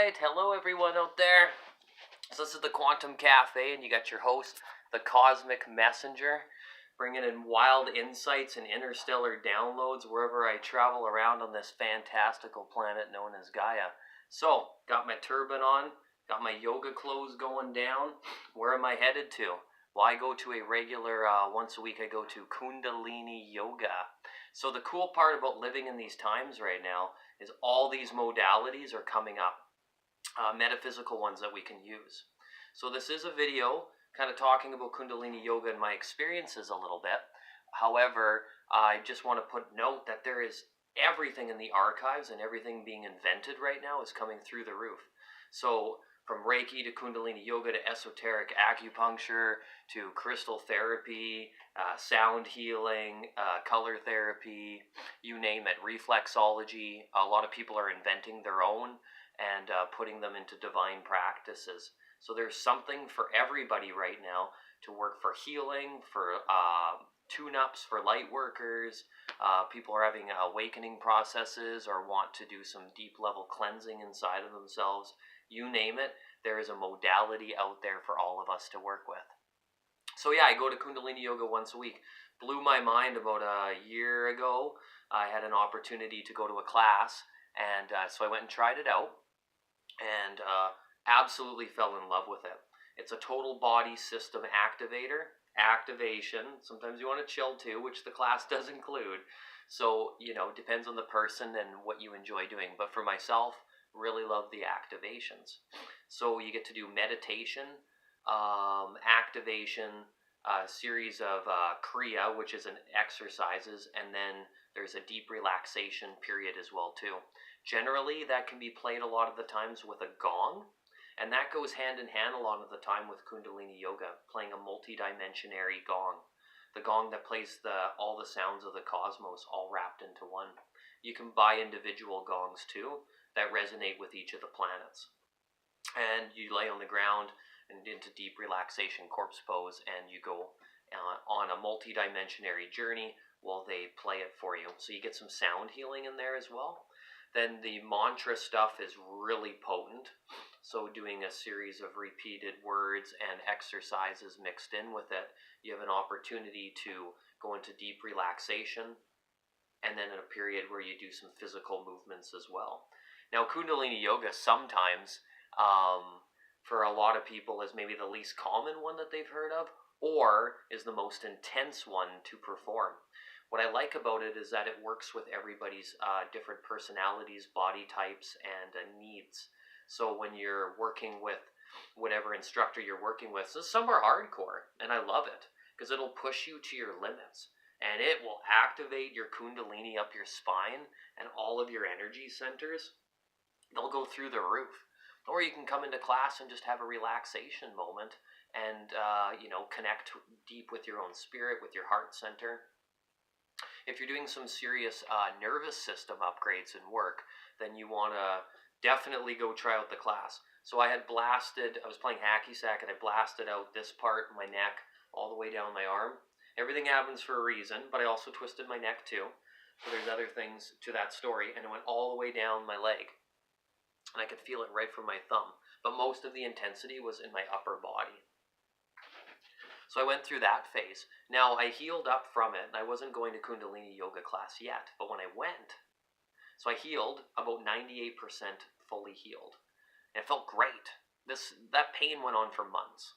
right, hello everyone out there. So this is the Quantum Cafe, and you got your host, the Cosmic Messenger, bringing in wild insights and interstellar downloads wherever I travel around on this fantastical planet known as Gaia. So, got my turban on, got my yoga clothes going down. Where am I headed to? Well, I go to a regular, once a week I go to Kundalini Yoga. So the cool part about living in these times right now is all these modalities are coming up, metaphysical ones that we can use. So this is a video kind of talking about Kundalini Yoga and my experiences a little bit. However, I just want to note that there is everything in the archives, and everything being invented right now is coming through the roof. So from Reiki to Kundalini Yoga to esoteric acupuncture to crystal therapy, sound healing, color therapy, you name it, reflexology. A lot of people are inventing their own and putting them into divine practices. So there's something for everybody right now to work for healing, for tune-ups for light workers. People are having awakening processes or want to do some deep level cleansing inside of themselves. You name it, there is a modality out there for all of us to work with. So yeah, I go to Kundalini Yoga once a week. Blew my mind about a year ago. I had an opportunity to go to a class, and so I went and tried it out, and absolutely fell in love with it. It's a total body system activation. Sometimes you want to chill too, which the class does include. So, it depends on the person and what you enjoy doing. But for myself, really love the activations. So you get to do meditation, activation, a series of Kriya, which is an exercises, and then there's a deep relaxation period as well too. Generally, that can be played a lot of the times with a gong, and that goes hand in hand a lot of the time with Kundalini Yoga, playing a multi-dimensionary gong. The gong that plays all the sounds of the cosmos all wrapped into one. You can buy individual gongs too that resonate with each of the planets. And you lay on the ground and into deep relaxation corpse pose, and you go on a multi-dimensionary journey while they play it for you. So you get some sound healing in there as well. Then the mantra stuff is really potent. So doing a series of repeated words and exercises mixed in with it, you have an opportunity to go into deep relaxation, and then in a period where you do some physical movements as well. Now, Kundalini Yoga sometimes, for a lot of people, is maybe the least common one that they've heard of, or is the most intense one to perform. What I like about it is that it works with everybody's different personalities, body types, and needs. So when you're working with whatever instructor you're working with, so some are hardcore, and I love it, because it'll push you to your limits. And it will activate your Kundalini up your spine and all of your energy centers. They'll go through the roof. Or you can come into class and just have a relaxation moment and, connect deep with your own spirit, with your heart center. If you're doing some serious nervous system upgrades in work, then you want to definitely go try out the class. So I was playing hacky sack, and I blasted out this part, my neck, all the way down my arm. Everything happens for a reason, but I also twisted my neck too. So there's other things to that story, and it went all the way down my leg. And I could feel it right from my thumb. But most of the intensity was in my upper body. So I went through that phase. Now, I healed up from it, and I wasn't going to Kundalini Yoga class yet. But when I went, so I healed, about 98% fully healed. And it felt great. That pain went on for months.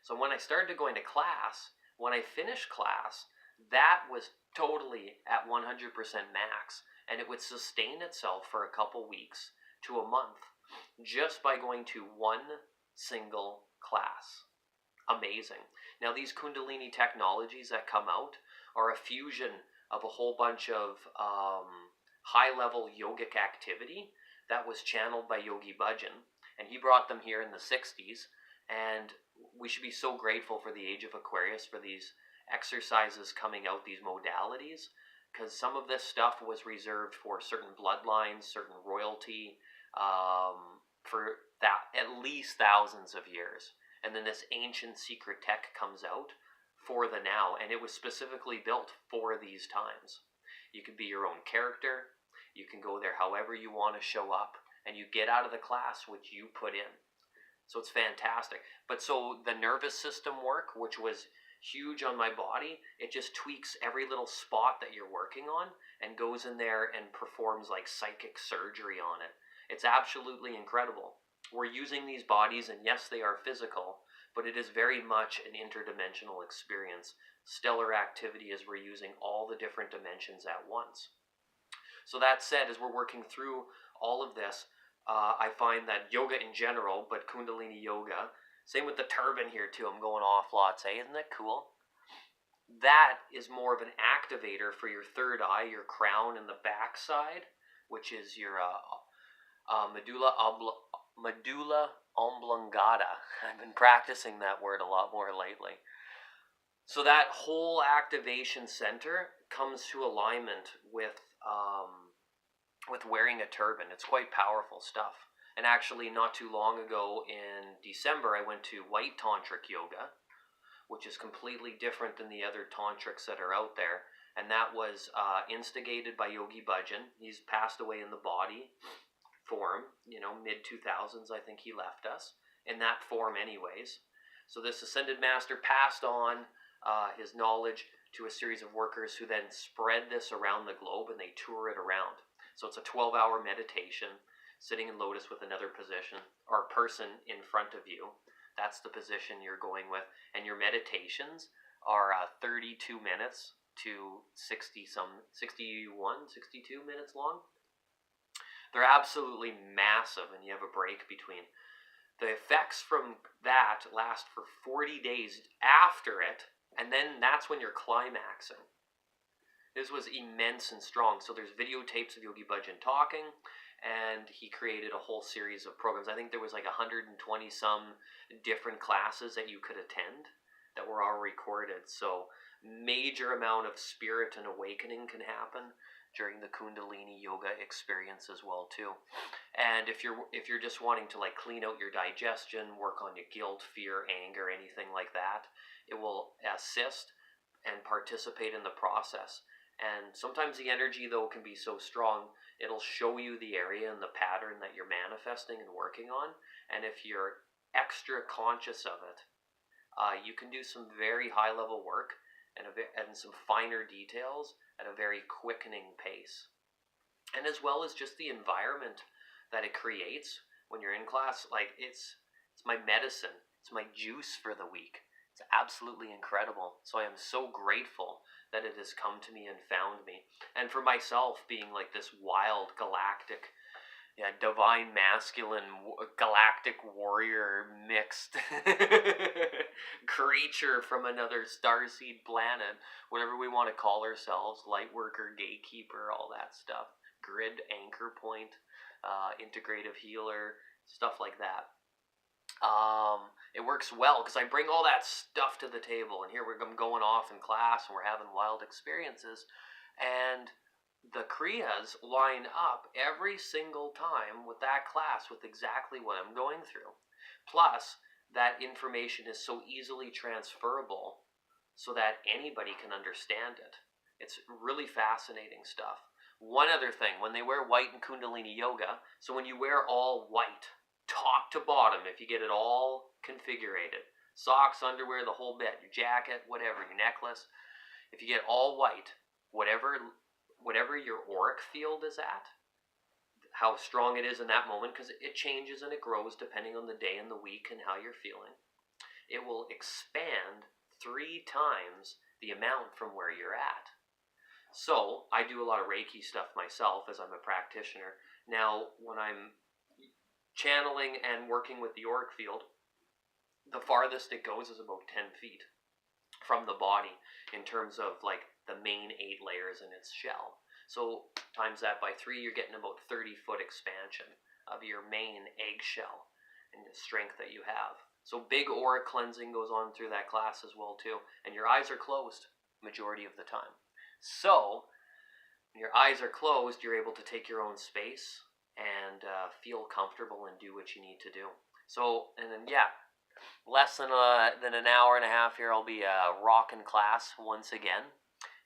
So when I started going to class, when I finished class, that was totally at 100% max. And it would sustain itself for a couple weeks to a month just by going to one single class. Amazing. Now, these Kundalini technologies that come out are a fusion of a whole bunch of high-level yogic activity that was channeled by Yogi Bhajan, and he brought them here in the 60s, and we should be so grateful for the age of Aquarius for these exercises coming out, these modalities, because some of this stuff was reserved for certain bloodlines, certain royalty, for that at least thousands of years. And then this ancient secret tech comes out for the now, and it was specifically built for these times. You can be your own character. You can go there however you want to show up. and you get out of the class what you put in. So it's fantastic. But so the nervous system work, which was huge on my body, it just tweaks every little spot that you're working on and goes in there and performs like psychic surgery on it. It's absolutely incredible. We're using these bodies, and yes, they are physical, but it is very much an interdimensional experience. Stellar activity as we're using all the different dimensions at once. So that said, as we're working through all of this, I find that yoga in general, but Kundalini yoga, same with the turban here too, I'm going off lots, isn't that cool? That is more of an activator for your third eye, your crown and the back side, which is your medulla oblongata. I've been practicing that word a lot more lately. So that whole activation center comes to alignment with wearing a turban. It's quite powerful stuff. And actually, not too long ago in December, I went to white tantric yoga, which is completely different than the other tantrics that are out there. And that was instigated by Yogi Bhajan. He's passed away in the body form, mid-2000s, I think he left us, in that form anyways. So this ascended master passed on his knowledge to a series of workers who then spread this around the globe, and they tour it around. So it's a 12-hour meditation, sitting in lotus with another position or person in front of you. That's the position you're going with. And your meditations are 32 minutes to 62 minutes long. They're absolutely massive, and you have a break between. The effects from that last for 40 days after it, and then that's when you're climaxing. This was immense and strong. So there's videotapes of Yogi Bhajan talking, and he created a whole series of programs. I think there was like 120 some different classes that you could attend that were all recorded. So major amount of spirit and awakening can happen during the Kundalini yoga experience as well too. And if you're just wanting to like clean out your digestion, work on your guilt, fear, anger, anything like that, it will assist and participate in the process. And sometimes the energy though can be so strong, it'll show you the area and the pattern that you're manifesting and working on. And if you're extra conscious of it, you can do some very high level work and some finer details at a very quickening pace. And as well as just the environment that it creates when you're in class, like it's my medicine, it's my juice for the week. It's absolutely incredible. So I am so grateful that it has come to me and found me. And for myself, being like this wild galactic, divine masculine galactic warrior mixed creature from another starseed planet, whatever we want to call ourselves, light worker, gatekeeper, all that stuff, grid anchor point, integrative healer, stuff like that. It works well because I bring all that stuff to the table, and here I'm going off in class and we're having wild experiences, and the Kriyas line up every single time with that class with exactly what I'm going through. Plus, that information is so easily transferable so that anybody can understand it. It's really fascinating stuff. One other thing, when they wear white in Kundalini yoga, so when you wear all white, top to bottom, if you get it all configured, socks, underwear, the whole bit, your jacket, whatever, your necklace, if you get all white, whatever your auric field is at, how strong it is in that moment, because it changes and it grows depending on the day and the week and how you're feeling, it will expand 3 times the amount from where you're at. So I do a lot of Reiki stuff myself as I'm a practitioner. Now, when I'm channeling and working with the auric field, the farthest it goes is about 10 feet from the body in terms of like the main 8 layers in its shell. So times that by 3, you're getting about 30-foot expansion of your main eggshell and the strength that you have. So big aura cleansing goes on through that class as well too. And your eyes are closed majority of the time. So when your eyes are closed, you're able to take your own space and feel comfortable and do what you need to do. So, and then less than an hour and a half here, I'll be rocking class once again.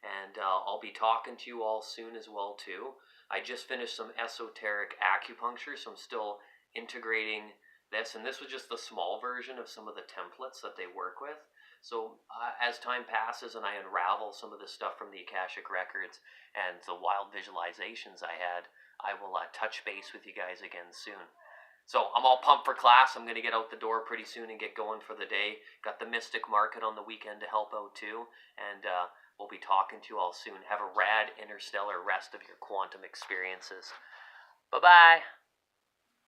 And I'll be talking to you all soon as well too. I just finished some esoteric acupuncture, so I'm still integrating this, and this was just the small version of some of the templates that they work with. So as time passes and I unravel some of the stuff from the Akashic Records and the wild visualizations I had, I will touch base with you guys again soon. So I'm all pumped for class. I'm going to get out the door pretty soon and get going for the day. Got the Mystic Market on the weekend to help out too. And we'll be talking to you all soon. Have a rad interstellar rest of your quantum experiences. Bye-bye.